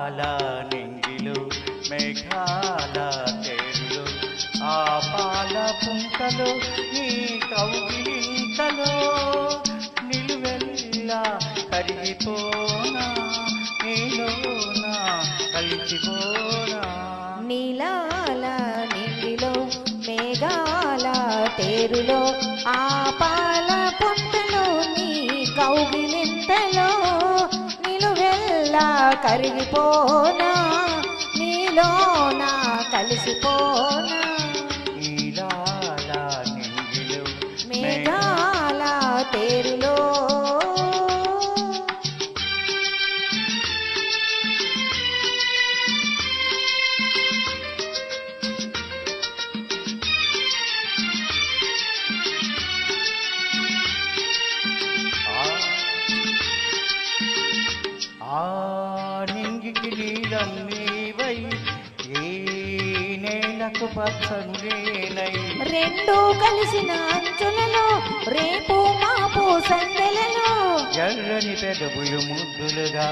నింగిలో మేఘాల తేరులో ఆ పాల పుంకలో నీ కౌగిలింతలో నిలువెల్లా కరిగిపోనా నీలోనా కలిసిపోనా నీలాల నింగిలో మేఘాల తేరులో ఆ పాల పుంటలో నీ కౌగిలింతలో నిలువెల్లా కరిగిపోనా నీలోనా కలిసిపోనా నీలాల నింగిలో మేఘాల తేరులో ఆ నింగికి నీలం నీవై ఏ నేలకు పచ్చందేనై రెండు కలిసిన అంచులలో రేపు మాపు సందెలలో ఎర్రని పెదవులు ముద్దులుగా